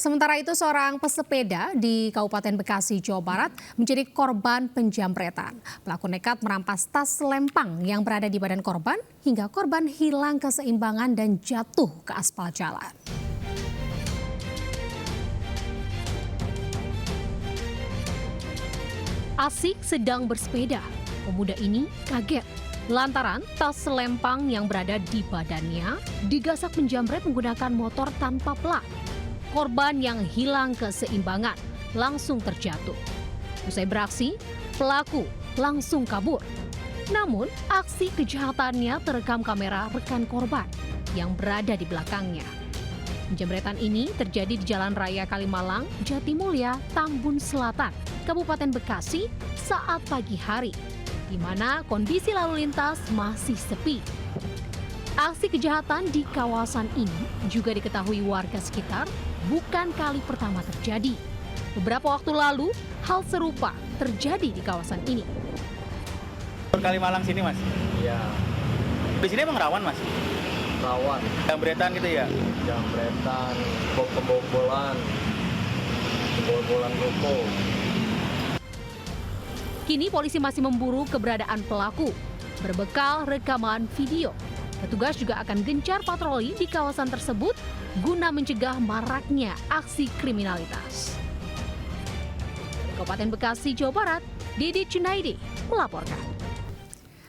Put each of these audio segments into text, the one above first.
Sementara itu, seorang pesepeda di Kabupaten Bekasi, Jawa Barat menjadi korban penjamretan. Pelaku nekat merampas tas selempang yang berada di badan korban hingga korban hilang keseimbangan dan jatuh ke aspal jalan. Asik sedang bersepeda, pemuda ini kaget lantaran tas selempang yang berada di badannya digasak penjamret menggunakan motor tanpa plat. Korban yang hilang keseimbangan langsung terjatuh. Usai beraksi, pelaku langsung kabur. Namun, aksi kejahatannya terekam kamera rekan korban yang berada di belakangnya. Penjamretan ini terjadi di Jalan Raya Kalimalang, Jatimulya, Tambun Selatan, Kabupaten Bekasi saat pagi hari, di mana kondisi lalu lintas masih sepi. Aksi kejahatan di kawasan ini juga diketahui warga sekitar bukan kali pertama terjadi. Beberapa waktu lalu, hal serupa terjadi di kawasan ini. Kalimalang sini, Mas? Iya. Di sini emang rawan, Mas? Rawan. Jambretan gitu ya? Jambretan, kebobolan ruko. Kini polisi masih memburu keberadaan pelaku. Berbekal rekaman video, petugas juga akan gencar patroli di kawasan tersebut guna mencegah maraknya aksi kriminalitas. Kabupaten Bekasi, Jawa Barat, Didi Cunaidi melaporkan.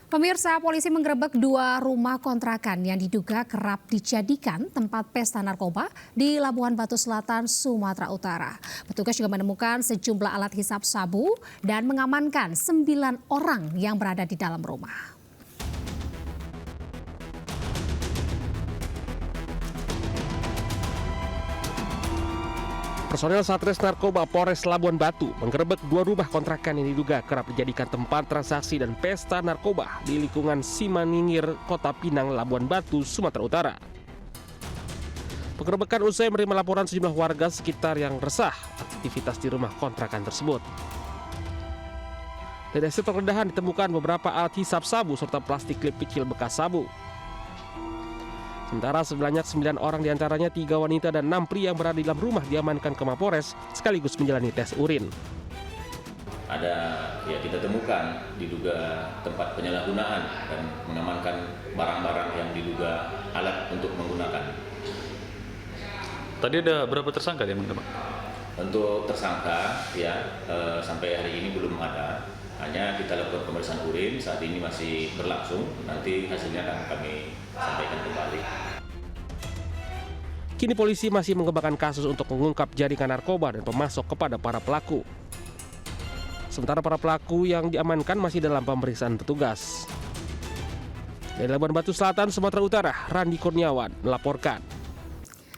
Pemirsa, polisi menggerebek 2 rumah kontrakan yang diduga kerap dijadikan tempat pesta narkoba di Labuhan Batu Selatan, Sumatera Utara. Petugas juga menemukan sejumlah alat hisap sabu dan mengamankan 9 orang yang berada di dalam rumah. Personel Satres Narkoba Polres Labuan Batu menggerebek 2 rumah kontrakan yang diduga kerap dijadikan tempat transaksi dan pesta narkoba di lingkungan Simaningir, Kota Pinang, Labuan Batu, Sumatera Utara. Penggerebekan usai menerima laporan sejumlah warga sekitar yang resah aktivitas di rumah kontrakan tersebut. Dari hasil penggeledahan ditemukan beberapa alat hisap sabu serta plastik klip kecil bekas sabu. Sementara sebanyak 9 orang diantaranya 3 wanita dan 6 pria yang berada di dalam rumah diamankan ke Mapores sekaligus menjalani tes urin. Kita temukan diduga tempat penyalahgunaan dan mengamankan barang-barang yang diduga alat untuk menggunakan. Tadi ada berapa tersangka yang menembak? Untuk tersangka sampai hari ini belum ada. Hanya kita lakukan pemeriksaan urin, saat ini masih berlangsung, nanti hasilnya akan kami sampaikan kembali. Kini polisi masih mengembangkan kasus untuk mengungkap jaringan narkoba dan pemasok kepada para pelaku. Sementara para pelaku yang diamankan masih dalam pemeriksaan petugas. Dari Labuan Batu Selatan, Sumatera Utara, Randi Kurniawan melaporkan.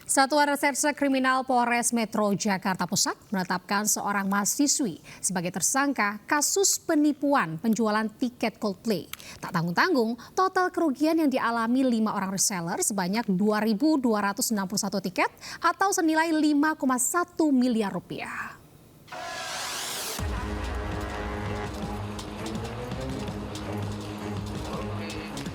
Satuan Reserse Kriminal Polres Metro Jakarta Pusat menetapkan seorang mahasiswi sebagai tersangka kasus penipuan penjualan tiket Coldplay. Tak tanggung-tanggung, total kerugian yang dialami 5 orang reseller sebanyak 2.261 tiket atau senilai 5,1 miliar rupiah.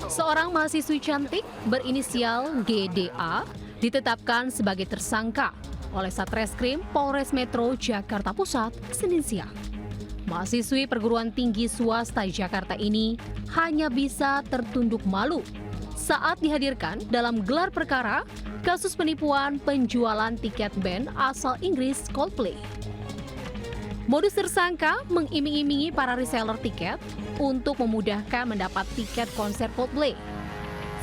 Seorang mahasiswi cantik berinisial GDA ditetapkan sebagai tersangka oleh Satreskrim Polres Metro Jakarta Pusat Senin siang. Mahasiswi perguruan tinggi swasta Jakarta ini hanya bisa tertunduk malu saat dihadirkan dalam gelar perkara kasus penipuan penjualan tiket band asal Inggris Coldplay. Modus tersangka mengiming-imingi para reseller tiket untuk memudahkan mendapat tiket konser Coldplay.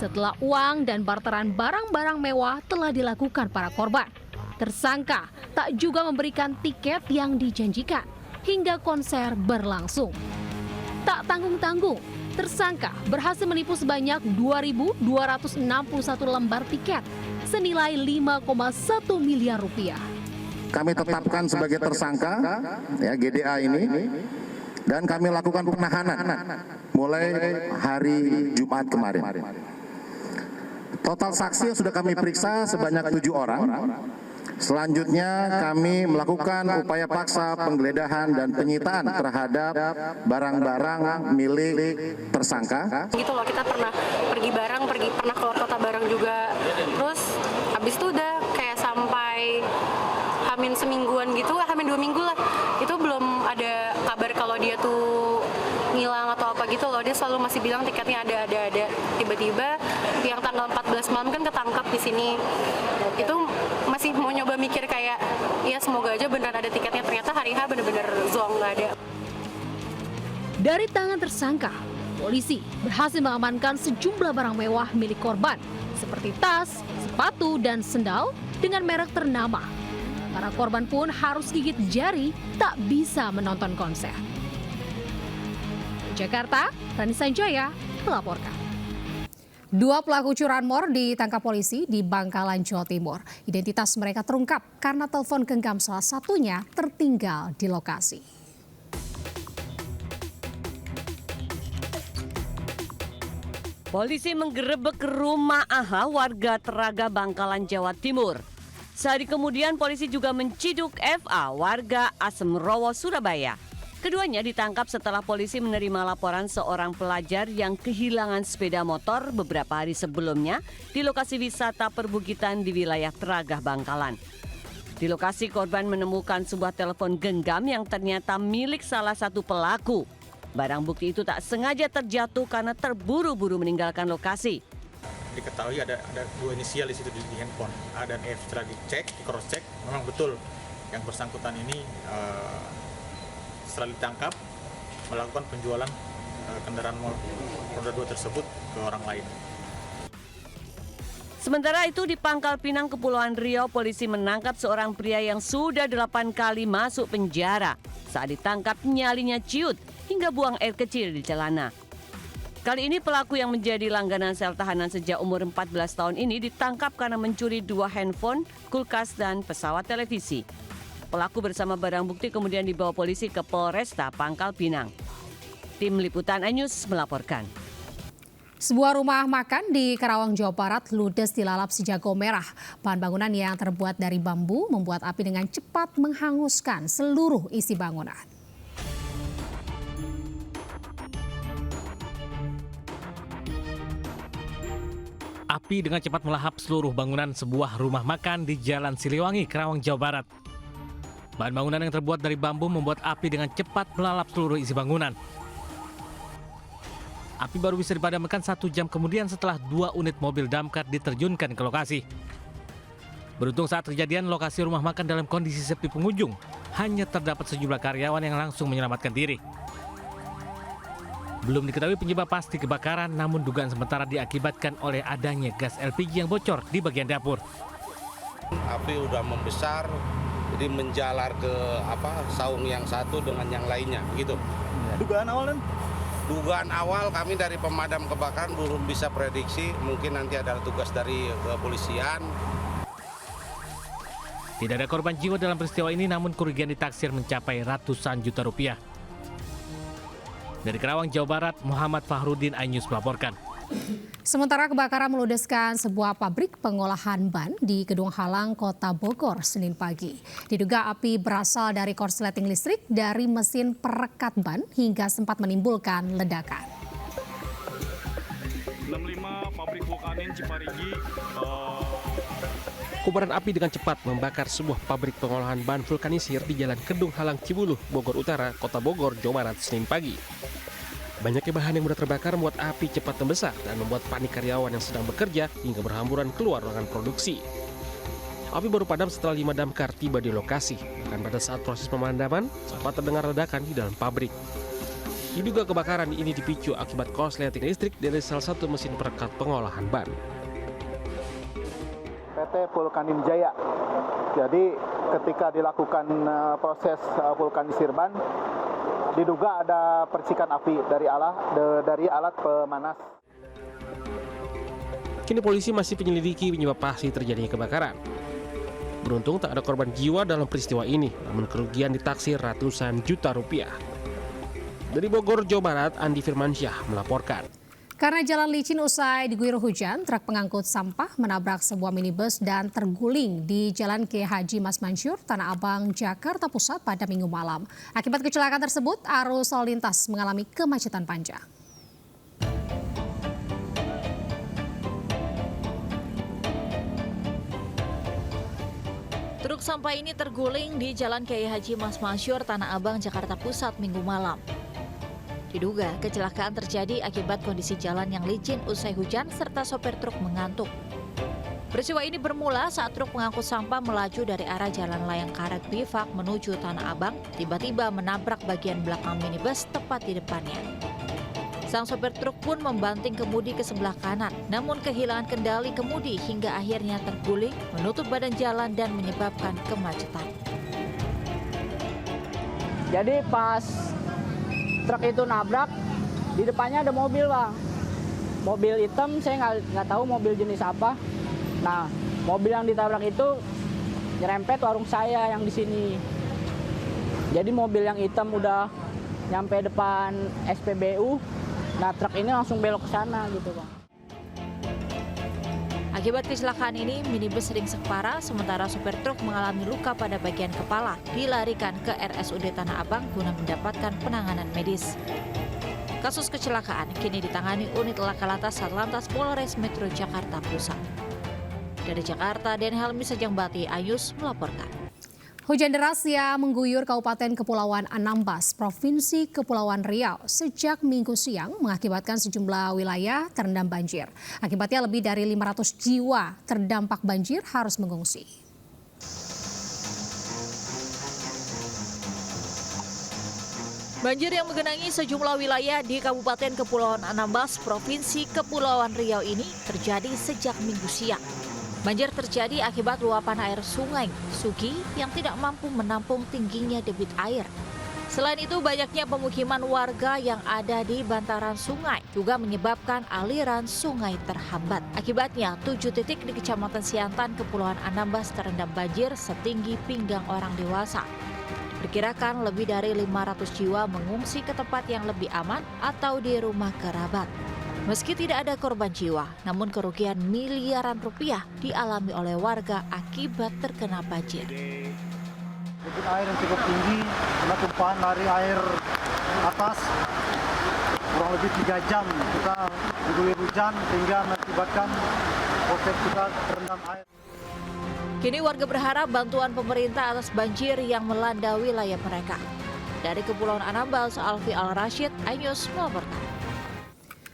Setelah uang dan barteran barang-barang mewah telah dilakukan para korban, tersangka tak juga memberikan tiket yang dijanjikan hingga konser berlangsung. Tak tanggung-tanggung, tersangka berhasil menipu sebanyak 2.261 lembar tiket senilai 5,1 miliar rupiah. Kami tetapkan sebagai tersangka GDA ini dan kami lakukan penahanan mulai hari Jumat kemarin. Total saksi yang sudah kami periksa sebanyak 7 orang. Selanjutnya kami melakukan upaya paksa penggeledahan dan penyitaan terhadap barang-barang milik tersangka. Gitu loh, kita pernah pernah keluar kota bareng juga. Terus habis itu udah kayak sampai Hamin semingguan gitu, Hamin 2 minggu lah, itu belum ada kabar kalau dia tuh ngilang atau apa gitu loh. Dia selalu masih bilang tiketnya ada. Tiba-tiba yang tanggal 14 malam kan ketangkap di sini. Itu masih mau nyoba mikir kayak, ya semoga aja beneran ada tiketnya. Ternyata hari H bener-bener zonk, nggak ada. Dari tangan tersangka, polisi berhasil mengamankan sejumlah barang mewah milik korban seperti tas, sepatu, dan sendal dengan merek ternama. Para korban pun harus gigit jari tak bisa menonton konser. Jakarta, Rani Sanjaya melaporkan. 2 pelaku curanmor ditangkap polisi di Bangkalan, Jawa Timur. Identitas mereka terungkap karena telepon genggam salah satunya tertinggal di lokasi. Polisi menggerebek rumah AH warga Teraga, Bangkalan, Jawa Timur. Sehari kemudian polisi juga menciduk FA warga Asemrowo, Surabaya. Keduanya ditangkap setelah polisi menerima laporan seorang pelajar yang kehilangan sepeda motor beberapa hari sebelumnya di lokasi wisata perbukitan di wilayah Teraga, Bangkalan. Di lokasi korban menemukan sebuah telepon genggam yang ternyata milik salah satu pelaku. Barang bukti itu tak sengaja terjatuh karena terburu-buru meninggalkan lokasi. Diketahui ada 2 inisial di situ di handphone, A dan F. Setelah dicek, di cross check, memang betul yang bersangkutan ini setelah ditangkap melakukan penjualan kendaraan roda 2 tersebut ke orang lain. Sementara itu di Pangkal Pinang, Kepulauan Riau, polisi menangkap seorang pria yang sudah 8 kali masuk penjara. Saat ditangkap nyalinya ciut hingga buang air kecil di celana. Kali ini pelaku yang menjadi langganan sel tahanan sejak umur 14 tahun ini ditangkap karena mencuri 2 handphone, kulkas, dan pesawat televisi. Pelaku bersama barang bukti kemudian dibawa polisi ke Polresta Pangkal Pinang. Tim Liputan iNews melaporkan. Sebuah rumah makan di Karawang, Jawa Barat ludes dilalap si jago merah. Bahan bangunan yang terbuat dari bambu membuat api dengan cepat menghanguskan seluruh isi bangunan. Api dengan cepat melahap seluruh bangunan sebuah rumah makan di Jalan Siliwangi, Karawang, Jawa Barat. Bahan bangunan yang terbuat dari bambu membuat api dengan cepat melalap seluruh isi bangunan. Api baru bisa dipadamkan 1 jam kemudian setelah 2 unit mobil damkar diterjunkan ke lokasi. Beruntung saat kejadian lokasi rumah makan dalam kondisi sepi pengunjung, hanya terdapat sejumlah karyawan yang langsung menyelamatkan diri. Belum diketahui penyebab pasti kebakaran, namun dugaan sementara diakibatkan oleh adanya gas LPG yang bocor di bagian dapur. Api udah membesar, jadi menjalar ke saung yang satu dengan yang lainnya, gitu. Dugaan awal kan? Dugaan awal kami dari pemadam kebakaran belum bisa prediksi, mungkin nanti ada tugas dari kepolisian. Tidak ada korban jiwa dalam peristiwa ini, namun kerugian ditaksir mencapai ratusan juta rupiah. Dari Karawang, Jawa Barat, Muhammad Fahrudin, iNews melaporkan. Sementara kebakaran meludeskan sebuah pabrik pengolahan ban di Gedung Halang, Kota Bogor, Senin pagi. Diduga api berasal dari korsleting listrik dari mesin perekat ban hingga sempat menimbulkan ledakan. 65 pabrik Vulkanin Ciparigi. Kobaran api dengan cepat membakar sebuah pabrik pengolahan ban vulkanisir di Jalan Kedung Halang, Cibuluh, Bogor Utara, Kota Bogor, Jawa Barat, Senin pagi. Banyaknya bahan yang mudah terbakar membuat api cepat membesar dan membuat panik karyawan yang sedang bekerja hingga berhamburan keluar ruangan produksi. Api baru padam setelah 5 damkar tiba di lokasi. Bahkan pada saat proses pemadaman, sempat terdengar ledakan di dalam pabrik. Diduga kebakaran ini dipicu akibat korsleting listrik dari salah satu mesin perekat pengolahan ban. PT Vulkanin Jaya. Jadi ketika dilakukan proses vulkanisir ban, diduga ada percikan api dari alat pemanas. Kini polisi masih menyelidiki penyebab pasti terjadinya kebakaran. Beruntung tak ada korban jiwa dalam peristiwa ini, namun kerugian ditaksir ratusan juta rupiah. Dari Bogor, Jawa Barat, Andi Firmansyah melaporkan. Karena jalan licin usai diguyur hujan, truk pengangkut sampah menabrak sebuah minibus dan terguling di Jalan Kiai Haji Mas Mansur, Tanah Abang, Jakarta Pusat pada Minggu malam. Akibat kecelakaan tersebut, arus lalu lintas mengalami kemacetan panjang. Truk sampah ini terguling di Jalan Kiai Haji Mas Masyur, Tanah Abang, Jakarta Pusat, Minggu malam. Diduga kecelakaan terjadi akibat kondisi jalan yang licin usai hujan serta sopir truk mengantuk. Peristiwa ini bermula saat truk pengangkut sampah melaju dari arah Jalan Layang Karet Bifak menuju Tanah Abang, tiba-tiba menabrak bagian belakang minibus tepat di depannya. Sang sopir truk pun membanting kemudi ke sebelah kanan, namun kehilangan kendali kemudi hingga akhirnya terguling, menutup badan jalan dan menyebabkan kemacetan. Jadi pas truk itu nabrak, di depannya ada mobil, Bang. Mobil hitam, saya nggak tahu mobil jenis apa. Nah, mobil yang ditabrak itu nyerempet warung saya yang di sini. Jadi mobil yang hitam udah nyampe depan SPBU, nah truk ini langsung belok ke sana gitu, Bang. Akibat kecelakaan ini, minibus ringsek parah, sementara supir truk mengalami luka pada bagian kepala, dilarikan ke RSUD Tanah Abang guna mendapatkan penanganan medis. Kasus kecelakaan kini ditangani unit Laka Lantas Satlantas Polres Metro Jakarta Pusat. Dari Jakarta, Den Helmi Sejangbati, Ayus melaporkan. Hujan deras yang mengguyur Kabupaten Kepulauan Anambas, Provinsi Kepulauan Riau sejak Minggu siang mengakibatkan sejumlah wilayah terendam banjir. Akibatnya lebih dari 500 jiwa terdampak banjir harus mengungsi. Banjir yang menggenangi sejumlah wilayah di Kabupaten Kepulauan Anambas, Provinsi Kepulauan Riau ini terjadi sejak Minggu siang. Banjir terjadi akibat luapan air sungai Sugi yang tidak mampu menampung tingginya debit air. Selain itu, banyaknya pemukiman warga yang ada di bantaran sungai juga menyebabkan aliran sungai terhambat. Akibatnya, 7 titik di Kecamatan Siantan, Kepulauan Anambas terendam banjir setinggi pinggang orang dewasa. Diperkirakan lebih dari 500 jiwa mengungsi ke tempat yang lebih aman atau di rumah kerabat. Meski tidak ada korban jiwa, namun kerugian miliaran rupiah dialami oleh warga akibat terkena banjir. Debit air yang cukup tinggi, karena tumpahan dari air atas kurang lebih 3 jam kita diguyur hujan sehingga mengakibatkan proses kita terendam air. Kini warga berharap bantuan pemerintah atas banjir yang melanda wilayah mereka. Dari Kepulauan Anambas, Alfi Al-Rashid, iNews melaporkan.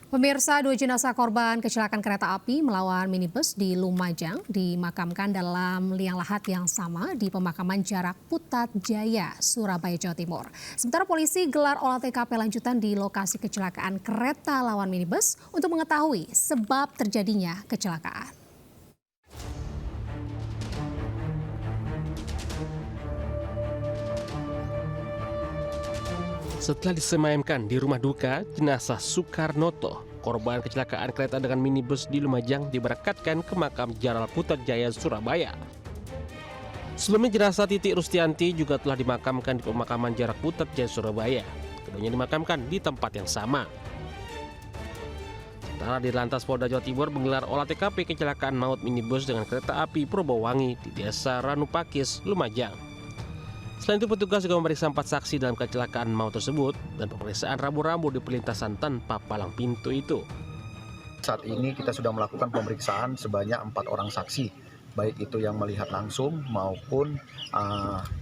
Pemirsa, 2 jenazah korban kecelakaan kereta api melawan minibus di Lumajang dimakamkan dalam liang lahat yang sama di pemakaman Jarak Putat Jaya, Surabaya, Jawa Timur. Sementara polisi gelar olah TKP lanjutan di lokasi kecelakaan kereta lawan minibus untuk mengetahui sebab terjadinya kecelakaan. Setelah disemayamkan di rumah duka, jenazah Soekarnoto, korban kecelakaan kereta dengan minibus di Lumajang, diberangkatkan ke makam Jarak Putat Jaya, Surabaya. Sebelumnya jenazah Titi Rustianti juga telah dimakamkan di pemakaman Jarak Putat Jaya, Surabaya. Keduanya dimakamkan di tempat yang sama. Sementara di Lantas Polda Jawa Timur menggelar olah TKP kecelakaan maut minibus dengan kereta api Purbowangi di Desa Ranupakis, Lumajang. Selain itu, petugas juga memeriksa 4 saksi dalam kecelakaan maut tersebut dan pemeriksaan rambu-rambu di perlintasan tanpa palang pintu itu. Saat ini kita sudah melakukan pemeriksaan sebanyak 4 orang saksi, baik itu yang melihat langsung maupun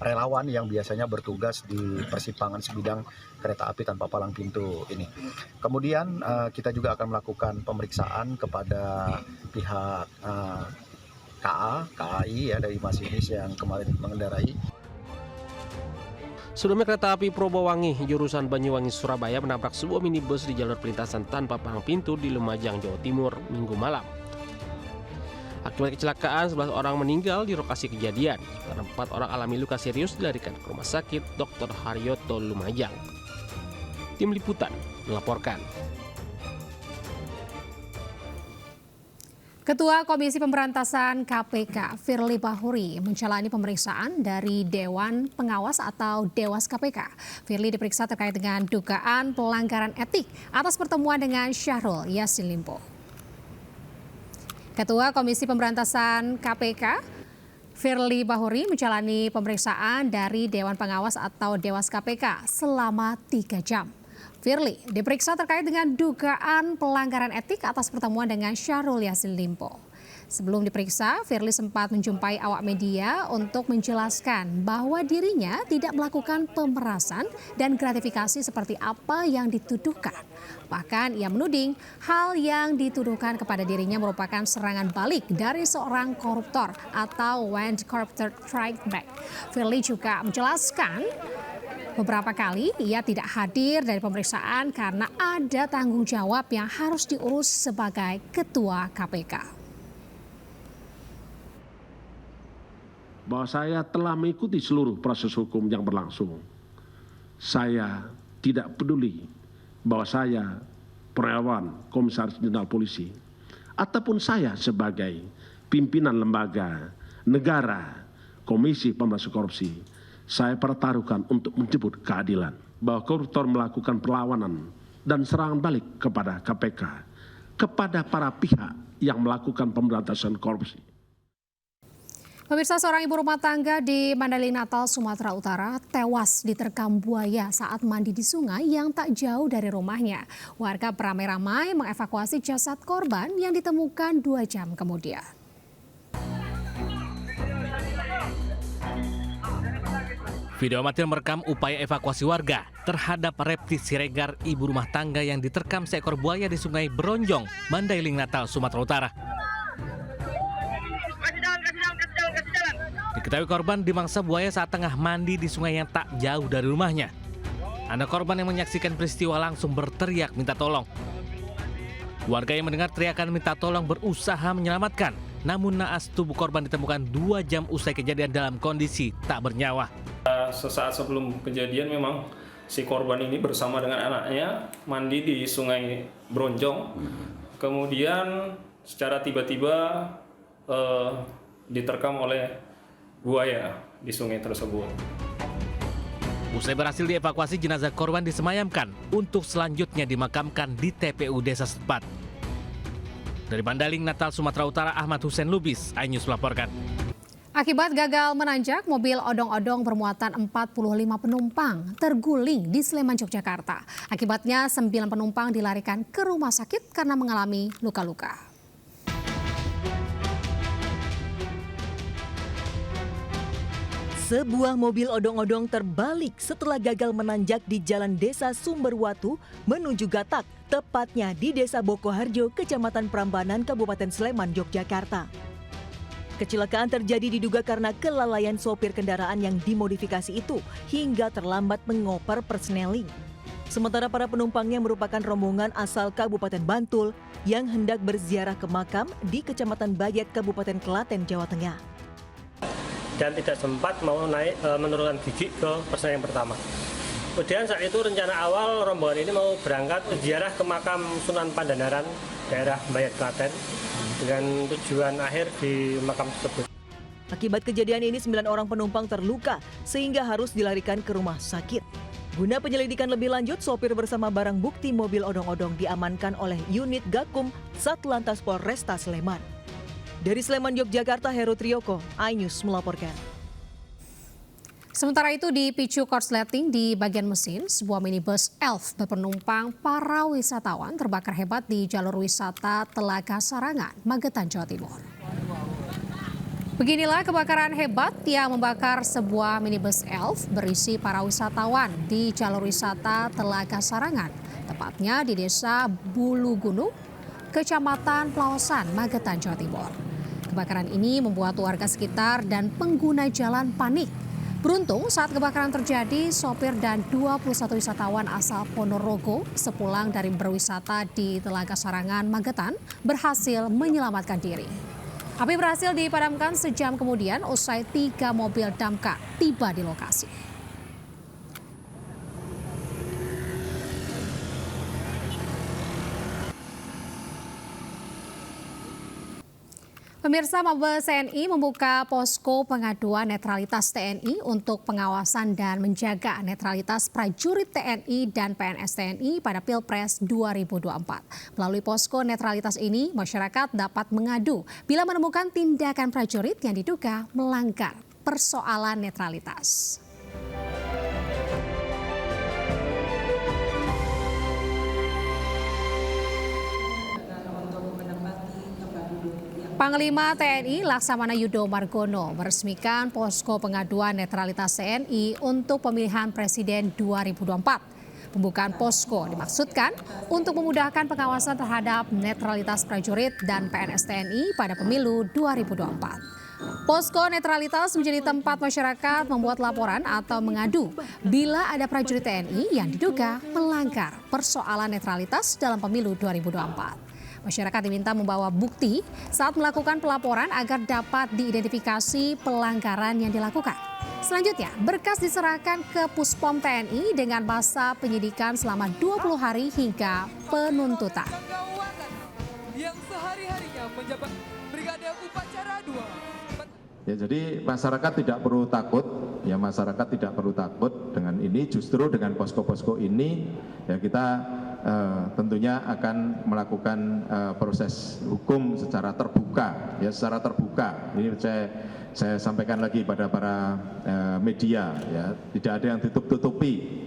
relawan yang biasanya bertugas di persimpangan sebidang kereta api tanpa palang pintu ini. Kemudian kita juga akan melakukan pemeriksaan kepada pihak KAI ya, dari masinis yang kemarin mengendarai. Sebelumnya kereta api Purbowangi jurusan Banyuwangi Surabaya menabrak sebuah minibus di jalur perlintasan tanpa palang pintu di Lumajang, Jawa Timur, Minggu malam. Akibat kecelakaan, 11 orang meninggal di lokasi kejadian, dan 4 orang alami luka serius dilarikan ke Rumah Sakit Dr. Haryoto Lumajang. Tim Liputan melaporkan. Ketua Komisi Pemberantasan KPK, Firly Bahuri, menjalani pemeriksaan dari Dewan Pengawas atau Dewas KPK. Firly diperiksa terkait dengan dugaan pelanggaran etik atas pertemuan dengan Syahrul Yassin Limpo. Ketua Komisi Pemberantasan KPK, Firly Bahuri, menjalani pemeriksaan dari Dewan Pengawas atau Dewas KPK selama 3 jam. Firly diperiksa terkait dengan dugaan pelanggaran etik atas pertemuan dengan Syahrul Yassin Limpo. Sebelum diperiksa, Firly sempat menjumpai awak media untuk menjelaskan bahwa dirinya tidak melakukan pemerasan dan gratifikasi seperti apa yang dituduhkan. Bahkan ia menuding hal yang dituduhkan kepada dirinya merupakan serangan balik dari seorang koruptor atau when corruptor strike back. Firly juga menjelaskan beberapa kali ia tidak hadir dari pemeriksaan karena ada tanggung jawab yang harus diurus sebagai Ketua KPK. Bahwa saya telah mengikuti seluruh proses hukum yang berlangsung. Saya tidak peduli bahwa saya Purnawirawan Komisaris Jenderal Polisi ataupun saya sebagai pimpinan lembaga negara Komisi Pemberantasan Korupsi, saya pertaruhkan untuk menjemput keadilan. Bahwa koruptor melakukan perlawanan dan serangan balik kepada KPK, kepada para pihak yang melakukan pemberantasan korupsi. Pemirsa, seorang ibu rumah tangga di Mandailing Natal, Sumatera Utara tewas diterkam buaya saat mandi di sungai yang tak jauh dari rumahnya. Warga beramai-ramai mengevakuasi jasad korban yang ditemukan 2 jam kemudian. Video amatir merekam upaya evakuasi warga terhadap reptil siregar ibu rumah tangga yang diterkam seekor buaya di Sungai Bronjong, Mandailing Natal, Sumatera Utara. Diketahui korban dimangsa buaya saat tengah mandi di sungai yang tak jauh dari rumahnya. Anak korban yang menyaksikan peristiwa langsung berteriak minta tolong. Warga yang mendengar teriakan minta tolong berusaha menyelamatkan, namun naas tubuh korban ditemukan 2 jam usai kejadian dalam kondisi tak bernyawa. Sesaat sebelum kejadian memang si korban ini bersama dengan anaknya mandi di Sungai Bronjong. Kemudian secara tiba-tiba diterkam oleh buaya di sungai tersebut. Usai berhasil dievakuasi, jenazah korban disemayamkan untuk selanjutnya dimakamkan di TPU desa setempat. Dari Mandailing Natal, Sumatera Utara, Ahmad Hussein Lubis, iNews melaporkan. Akibat gagal menanjak, mobil odong-odong bermuatan 45 penumpang terguling di Sleman, Yogyakarta. Akibatnya 9 penumpang dilarikan ke rumah sakit karena mengalami luka-luka. Sebuah mobil odong-odong terbalik setelah gagal menanjak di Jalan Desa Sumberwatu menuju Gatak, tepatnya di Desa Bokoharjo, Kecamatan Prambanan, Kabupaten Sleman, Yogyakarta. Kecelakaan terjadi diduga karena kelalaian sopir kendaraan yang dimodifikasi itu hingga terlambat mengoper persneling. Sementara para penumpangnya merupakan rombongan asal Kabupaten Bantul yang hendak berziarah ke makam di Kecamatan Bayat, Kabupaten Klaten, Jawa Tengah. Dan tidak sempat mau naik menurunkan gigi ke persneling yang pertama. Kemudian saat itu rencana awal rombongan ini mau berangkat ziarah ke makam Sunan Pandanaran daerah Bayat, Klaten dengan tujuan akhir di makam tersebut. Akibat kejadian ini 9 orang penumpang terluka sehingga harus dilarikan ke rumah sakit. Guna penyelidikan lebih lanjut, sopir bersama barang bukti mobil odong-odong diamankan oleh unit Gakum Satlantas Polresta Sleman. Dari Sleman, Yogyakarta, Heru Triyoko, iNews melaporkan. Sementara itu dipicu korsleting di bagian mesin, sebuah minibus Elf berpenumpang para wisatawan terbakar hebat di jalur wisata Telaga Sarangan, Magetan, Jawa Timur. Beginilah kebakaran hebat yang membakar sebuah minibus Elf berisi para wisatawan di jalur wisata Telaga Sarangan, tepatnya di Desa Bulu Gunung, Kecamatan Plaosan, Magetan, Jawa Timur. Kebakaran ini membuat warga sekitar dan pengguna jalan panik. Beruntung saat kebakaran terjadi, sopir dan 21 wisatawan asal Ponorogo sepulang dari berwisata di Telaga Sarangan, Magetan berhasil menyelamatkan diri. Api berhasil dipadamkan sejam kemudian usai 3 mobil damkar tiba di lokasi. Pemirsa, Mabes TNI membuka posko pengaduan netralitas TNI untuk pengawasan dan menjaga netralitas prajurit TNI dan PNS TNI pada Pilpres 2024. Melalui posko netralitas ini, masyarakat dapat mengadu bila menemukan tindakan prajurit yang diduga melanggar persoalan netralitas. Panglima TNI Laksamana Yudo Margono meresmikan posko pengaduan netralitas TNI untuk pemilihan Presiden 2024. Pembukaan posko dimaksudkan untuk memudahkan pengawasan terhadap netralitas prajurit dan PNS TNI pada pemilu 2024. Posko netralitas menjadi tempat masyarakat membuat laporan atau mengadu bila ada prajurit TNI yang diduga melanggar persoalan netralitas dalam pemilu 2024. Masyarakat diminta membawa bukti saat melakukan pelaporan agar dapat diidentifikasi pelanggaran yang dilakukan. Selanjutnya, berkas diserahkan ke Puspom TNI dengan masa penyidikan selama 20 hari hingga penuntutan. Yang sehari-harinya menjabat Brigade Upacara 2. Ya, jadi masyarakat tidak perlu takut, dengan ini. Justru dengan posko-posko ini ya kita tentunya akan melakukan proses hukum secara terbuka. Ini saya sampaikan lagi pada para media, ya, tidak ada yang tutup-tutupi.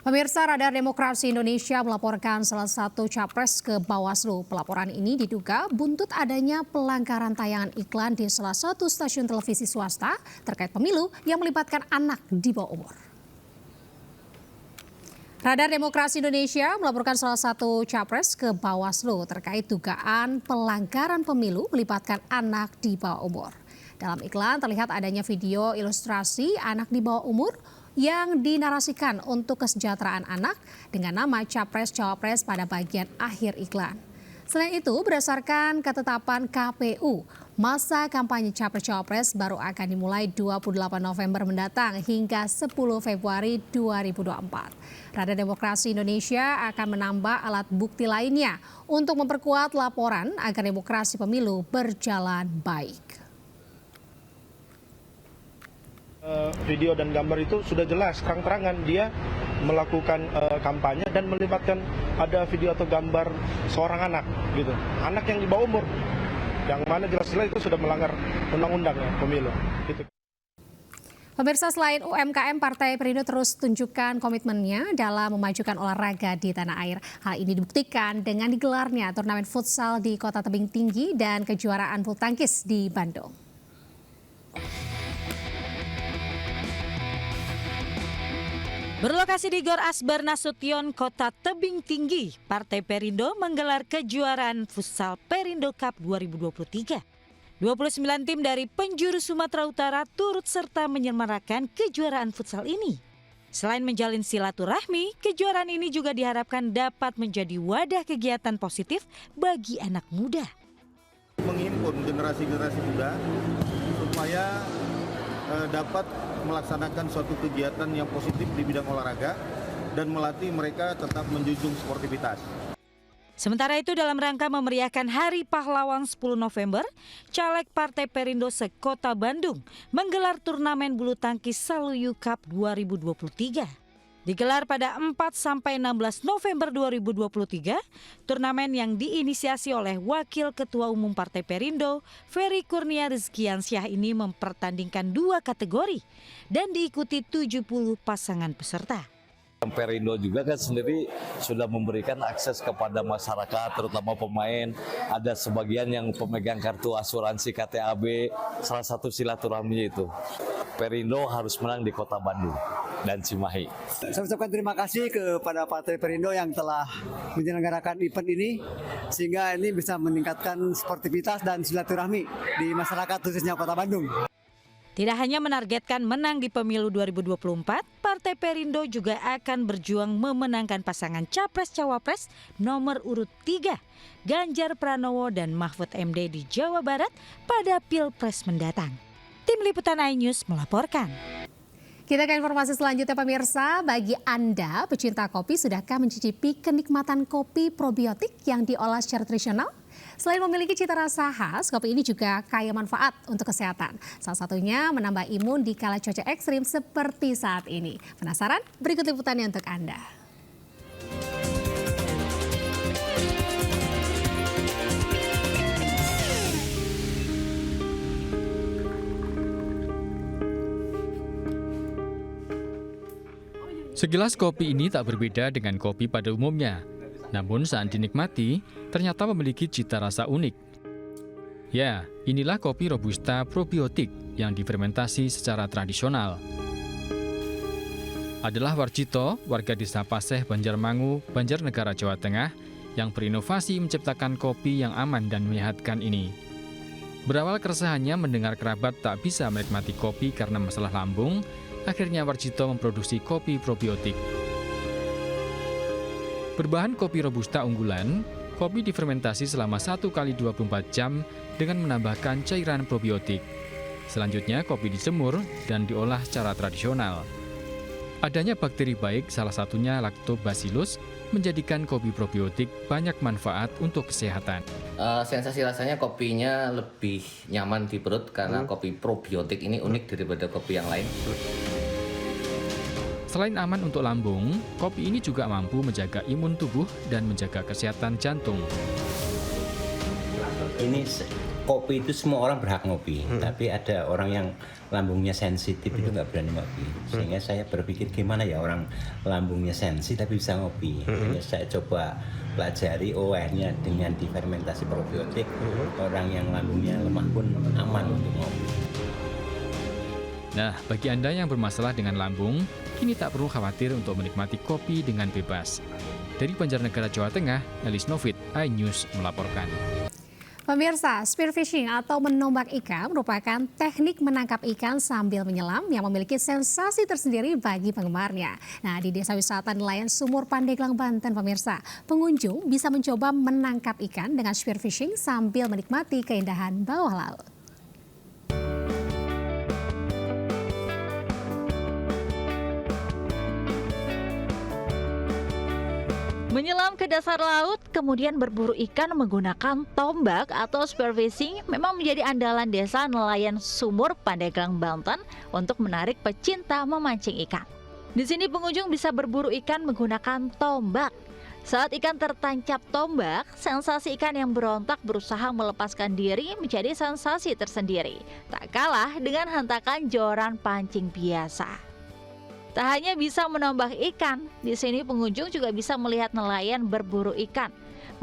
Pemirsa, Radar Demokrasi Indonesia melaporkan salah satu capres ke Bawaslu. Pelaporan ini diduga buntut adanya pelanggaran tayangan iklan di salah satu stasiun televisi swasta terkait pemilu yang melibatkan anak di bawah umur. Radar Demokrasi Indonesia melaporkan salah satu capres ke Bawaslu terkait dugaan pelanggaran pemilu melibatkan anak di bawah umur. Dalam iklan terlihat adanya video ilustrasi anak di bawah umur yang dinarasikan untuk kesejahteraan anak dengan nama Capres-Cawapres pada bagian akhir iklan. Selain itu, berdasarkan ketetapan KPU, masa kampanye Capres-Cawapres baru akan dimulai 28 November mendatang hingga 10 Februari 2024. Radar Demokrasi Indonesia akan menambah alat bukti lainnya untuk memperkuat laporan agar demokrasi pemilu berjalan baik. Video dan gambar itu sudah jelas terang-terangan dia melakukan kampanye dan melibatkan ada video atau gambar seorang anak gitu, anak yang di bawah umur, yang mana jelas-jelas itu sudah melanggar undang-undang ya, pemilu gitu. Pemirsa, selain UMKM, Partai Perindo terus tunjukkan komitmennya dalam memajukan olahraga di tanah air. Hal ini dibuktikan dengan digelarnya turnamen futsal di Kota Tebing Tinggi dan kejuaraan bulu tangkis di Bandung. Berlokasi di Gor Asbar Nasution, Kota Tebing Tinggi, Partai Perindo menggelar kejuaraan futsal Perindo Cup 2023. 29 tim dari penjuru Sumatera Utara turut serta menyemarakan kejuaraan futsal ini. Selain menjalin silaturahmi, kejuaraan ini juga diharapkan dapat menjadi wadah kegiatan positif bagi anak muda. Menghimpun generasi-generasi muda supaya dapat melaksanakan suatu kegiatan yang positif di bidang olahraga dan melatih mereka tetap menjunjung sportivitas. Sementara itu, dalam rangka memeriahkan Hari Pahlawan 10 November, Caleg Partai Perindo se-Kota Bandung menggelar turnamen bulu tangkis Saluyu Cup 2023. Digelar pada 4-16 November 2023, turnamen yang diinisiasi oleh Wakil Ketua Umum Partai Perindo, Ferry Kurnia Rizkiansyah ini mempertandingkan 2 kategori dan diikuti 70 pasangan peserta. Perindo juga kan sendiri sudah memberikan akses kepada masyarakat, terutama pemain. Ada sebagian yang pemegang kartu asuransi KTAB, salah satu silaturahminya itu. Perindo harus menang di Kota Bandung dan Cimahi. Saya ucapkan terima kasih kepada Partai Perindo yang telah menyelenggarakan event ini, sehingga ini bisa meningkatkan sportivitas dan silaturahmi di masyarakat khususnya Kota Bandung. Tidak hanya menargetkan menang di pemilu 2024, Partai Perindo juga akan berjuang memenangkan pasangan Capres-Cawapres nomor urut 3, Ganjar Pranowo dan Mahfud MD di Jawa Barat pada Pilpres mendatang. Tim Liputan iNews melaporkan. Kita ke informasi selanjutnya, pemirsa. Bagi Anda pecinta kopi, sudahkah mencicipi kenikmatan kopi probiotik yang diolah secara tradisional? Selain memiliki cita rasa khas, kopi ini juga kaya manfaat untuk kesehatan. Salah satunya menambah imun di kala cuaca ekstrim seperti saat ini. Penasaran? Berikut liputannya untuk Anda. Segelas kopi ini tak berbeda dengan kopi pada umumnya. Namun saat dinikmati, ternyata memiliki cita rasa unik. Ya, inilah kopi Robusta probiotik yang difermentasi secara tradisional. Adalah Warjito, warga desa Paseh, Banjarmangu, Banjarnegara, Jawa Tengah, yang berinovasi menciptakan kopi yang aman dan menyehatkan ini. Berawal keresahannya mendengar kerabat tak bisa menikmati kopi karena masalah lambung, akhirnya Warjito memproduksi kopi probiotik. Berbahan kopi Robusta unggulan, kopi difermentasi selama 1 kali 24 jam dengan menambahkan cairan probiotik. Selanjutnya kopi dijemur dan diolah secara tradisional. Adanya bakteri baik, salah satunya Lactobacillus, menjadikan kopi probiotik banyak manfaat untuk kesehatan. Sensasi rasanya kopinya lebih nyaman di perut karena kopi probiotik ini unik daripada kopi yang lain. Selain aman untuk lambung, kopi ini juga mampu menjaga imun tubuh dan menjaga kesehatan jantung. Ini kopi itu semua orang berhak ngopi, tapi ada orang yang lambungnya sensitif itu nggak berani ngopi. Sehingga saya berpikir gimana ya orang lambungnya sensitif tapi bisa ngopi. Sehingga saya coba pelajari akhirnya dengan difermentasi probiotik, orang yang lambungnya lemah pun aman untuk ngopi. Nah, bagi Anda yang bermasalah dengan lambung, kini tak perlu khawatir untuk menikmati kopi dengan bebas. Dari Banjarnegara, Jawa Tengah, Elis Novit, iNews melaporkan. Pemirsa, spearfishing atau menombak ikan merupakan teknik menangkap ikan sambil menyelam yang memiliki sensasi tersendiri bagi penggemarnya. Nah, di Desa Wisata Nelayan Sumur Pandeglang, Banten, pemirsa, pengunjung bisa mencoba menangkap ikan dengan spearfishing sambil menikmati keindahan bawah laut. Menyelam ke dasar laut, kemudian berburu ikan menggunakan tombak atau spearfishing memang menjadi andalan Desa Nelayan Sumur Pandeglang, Banten untuk menarik pecinta memancing ikan. Di sini pengunjung bisa berburu ikan menggunakan tombak. Saat ikan tertancap tombak, sensasi ikan yang berontak berusaha melepaskan diri menjadi sensasi tersendiri. Tak kalah dengan hentakan joran pancing biasa. Tak hanya bisa menambah ikan, di sini pengunjung juga bisa melihat nelayan berburu ikan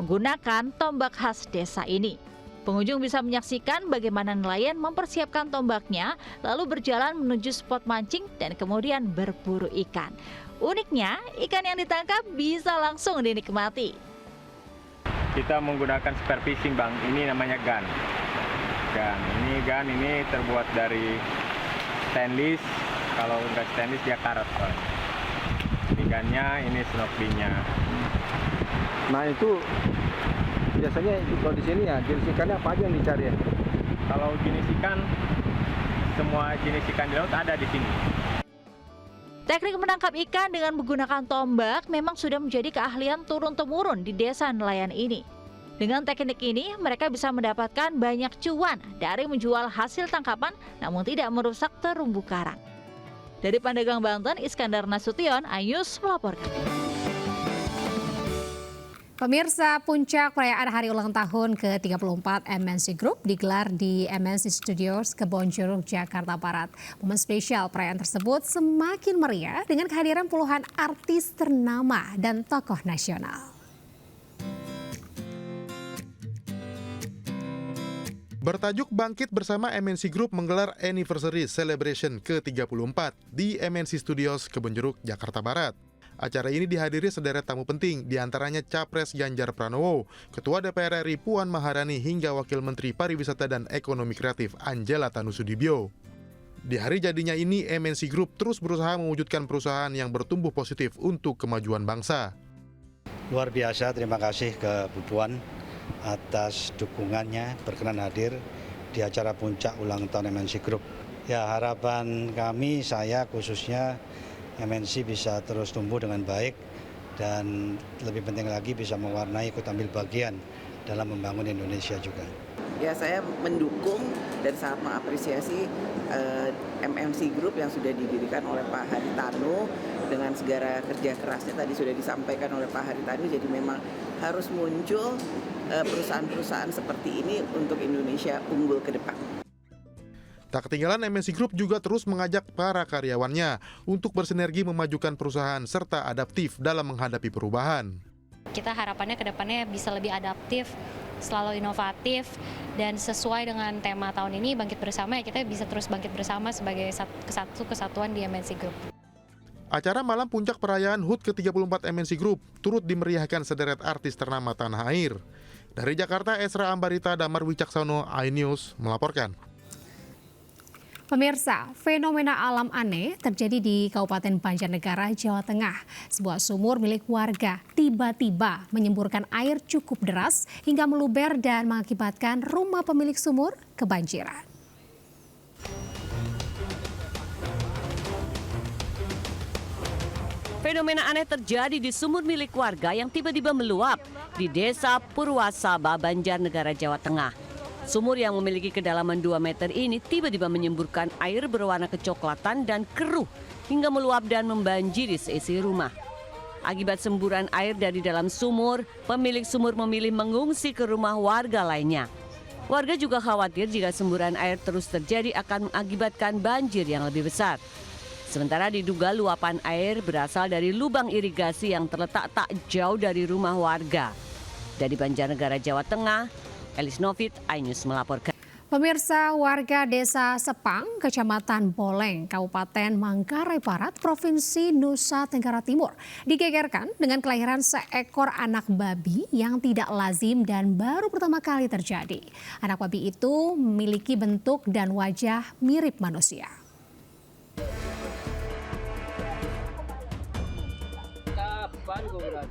menggunakan tombak khas desa ini. Pengunjung bisa menyaksikan bagaimana nelayan mempersiapkan tombaknya, lalu berjalan menuju spot mancing dan kemudian berburu ikan. Uniknya, ikan yang ditangkap bisa langsung dinikmati. Kita menggunakan spearfishing, Bang. Ini namanya gun. Gun ini terbuat dari stainless. Kalau udah stainless dia karat, Pak. Ikannya ini snorkelingnya. Nah itu biasanya kalau di sini ya jenis ikannya apa aja yang dicari ya? Kalau jenis ikan, semua jenis ikan di laut ada di sini. Teknik menangkap ikan dengan menggunakan tombak memang sudah menjadi keahlian turun-temurun di desa nelayan ini. Dengan teknik ini, mereka bisa mendapatkan banyak cuan dari menjual hasil tangkapan namun tidak merusak terumbu karang. Dari Pandeglang, Banten, Iskandar Nasution, iNews melaporkan. Pemirsa, puncak perayaan hari ulang tahun ke-34 MNC Group digelar di MNC Studios Kebonjeruk, Jakarta Barat. Momen spesial perayaan tersebut semakin meriah dengan kehadiran puluhan artis ternama dan tokoh nasional. Bertajuk Bangkit Bersama MNC Group menggelar Anniversary Celebration ke-34 di MNC Studios Kebonjeruk, Jakarta Barat. Acara ini dihadiri sederet tamu penting, diantaranya Capres Ganjar Pranowo, Ketua DPR RI Puan Maharani, hingga Wakil Menteri Pariwisata dan Ekonomi Kreatif Angela Tanusudibio. Di hari jadinya ini, MNC Group terus berusaha mewujudkan perusahaan yang bertumbuh positif untuk kemajuan bangsa. Luar biasa, terima kasih ke Bu Puan atas dukungannya berkenan hadir di acara puncak ulang tahun MNC Group. Ya, harapan kami, saya khususnya, MNC bisa terus tumbuh dengan baik dan lebih penting lagi bisa mewarnai ikut ambil bagian dalam membangun Indonesia juga. Ya, saya mendukung dan sangat mengapresiasi MNC Group yang sudah didirikan oleh Pak Haritanu dengan segala kerja kerasnya tadi sudah disampaikan oleh Pak Haritanu. Jadi memang harus muncul perusahaan-perusahaan seperti ini untuk Indonesia unggul ke depan. Tak ketinggalan, MNC Group juga terus mengajak para karyawannya untuk bersinergi memajukan perusahaan serta adaptif dalam menghadapi perubahan. Kita harapannya ke depannya bisa lebih adaptif selalu inovatif dan sesuai dengan tema tahun ini Bangkit Bersama, ya kita bisa terus bangkit bersama sebagai satu kesatuan di MNC Group. Acara malam puncak perayaan HUT ke-34 MNC Group turut dimeriahkan sederet artis ternama tanah air. Dari Jakarta, Esra Ambarita, Damar Wicaksono, iNews melaporkan. Pemirsa, fenomena alam aneh terjadi di Kabupaten Banjarnegara, Jawa Tengah. Sebuah sumur milik warga tiba-tiba menyemburkan air cukup deras hingga meluber dan mengakibatkan rumah pemilik sumur kebanjiran. Fenomena aneh terjadi di sumur milik warga yang tiba-tiba meluap di Desa Purwasaba, Banjarnegara, Jawa Tengah. Sumur yang memiliki kedalaman 2 meter ini tiba-tiba menyemburkan air berwarna kecoklatan dan keruh hingga meluap dan membanjiri seisi rumah. Akibat semburan air dari dalam sumur, pemilik sumur memilih mengungsi ke rumah warga lainnya. Warga juga khawatir jika semburan air terus terjadi akan mengakibatkan banjir yang lebih besar. Sementara diduga luapan air berasal dari lubang irigasi yang terletak tak jauh dari rumah warga. Dari Banjarnegara, Jawa Tengah, Elis Novit, iNews melaporkan. Pemirsa, warga Desa Sepang, Kecamatan Boleng, Kabupaten Manggarai Barat, Provinsi Nusa Tenggara Timur, digegerkan dengan kelahiran seekor anak babi yang tidak lazim dan baru pertama kali terjadi. Anak babi itu memiliki bentuk dan wajah mirip manusia.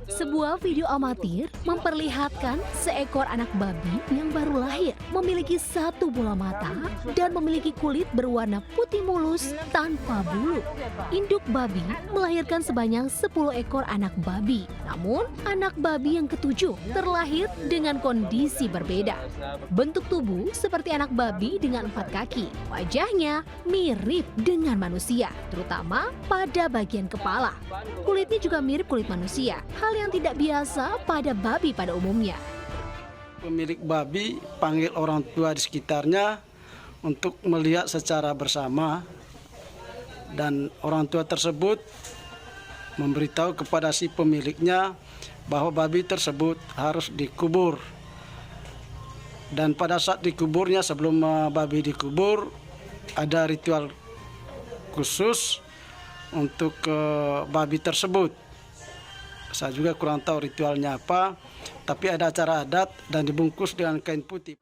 Sebuah video amatir memperlihatkan seekor anak babi yang baru lahir memiliki satu bola mata dan memiliki kulit berwarna putih mulus tanpa bulu. Induk babi melahirkan sebanyak 10 ekor anak babi. Namun, anak babi yang ketujuh terlahir dengan kondisi berbeda. Bentuk tubuh seperti anak babi dengan 4 kaki. Wajahnya mirip dengan manusia, terutama pada bagian kepala. Kulitnya juga mirip kulit manusia, hal yang tidak biasa pada babi pada umumnya. Pemilik babi panggil orang tua di sekitarnya untuk melihat secara bersama, dan orang tua tersebut memberitahu kepada si pemiliknya bahwa babi tersebut harus dikubur. Dan pada saat dikuburnya, sebelum babi dikubur, ada ritual khusus untuk babi tersebut. Saya juga kurang tahu ritualnya apa, tapi ada acara adat dan dibungkus dengan kain putih.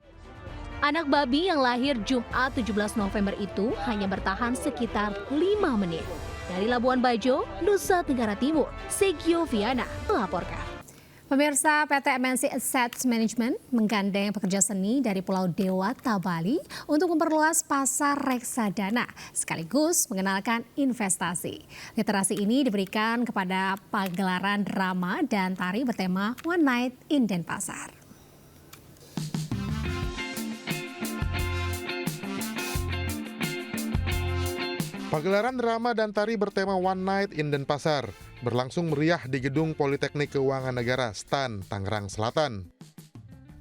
Anak babi yang lahir Jumat 17 November itu hanya bertahan sekitar 5 menit. Dari Labuan Bajo, Nusa Tenggara Timur, Segio Viana melaporkan. Pemirsa, PT MNC Asset Management menggandeng pekerja seni dari Pulau Dewata, Bali untuk memperluas pasar reksadana sekaligus mengenalkan investasi. Literasi ini diberikan kepada pagelaran drama dan tari bertema One Night in Denpasar. Pagelaran drama dan tari bertema One Night in Denpasar berlangsung meriah di Gedung Politeknik Keuangan Negara STAN, Tangerang Selatan.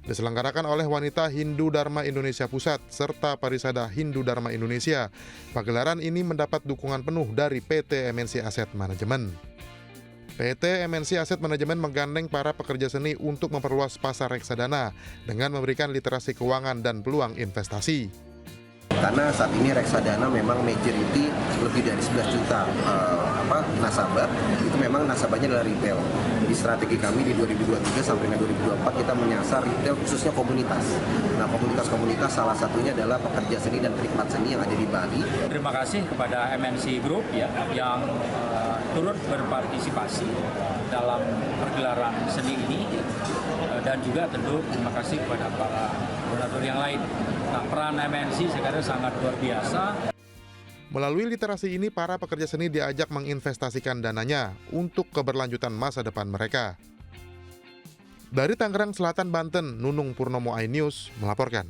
Diselenggarakan oleh Wanita Hindu Dharma Indonesia Pusat serta Parisada Hindu Dharma Indonesia. Pagelaran ini mendapat dukungan penuh dari PT MNC Asset Management. PT MNC Asset Management menggandeng para pekerja seni untuk memperluas pasar reksadana dengan memberikan literasi keuangan dan peluang investasi. Karena saat ini reksadana memang majority lebih dari 11 juta nasabah, itu memang nasabahnya adalah retail. Di strategi kami di 2023 sampai dengan 2024 kita menyasar retail khususnya komunitas. Nah, komunitas-komunitas salah satunya adalah pekerja seni dan penikmat seni yang ada di Bali. Terima kasih kepada MNC Group ya yang turut berpartisipasi dalam pergelaran seni ini, dan juga tentu terima kasih kepada para donatur yang lain. Nah, peran MNC sekarang sangat luar biasa. Melalui literasi ini, para pekerja seni diajak menginvestasikan dananya untuk keberlanjutan masa depan mereka. Dari Tangerang Selatan, Banten, Nunung Purnomo, iNews melaporkan.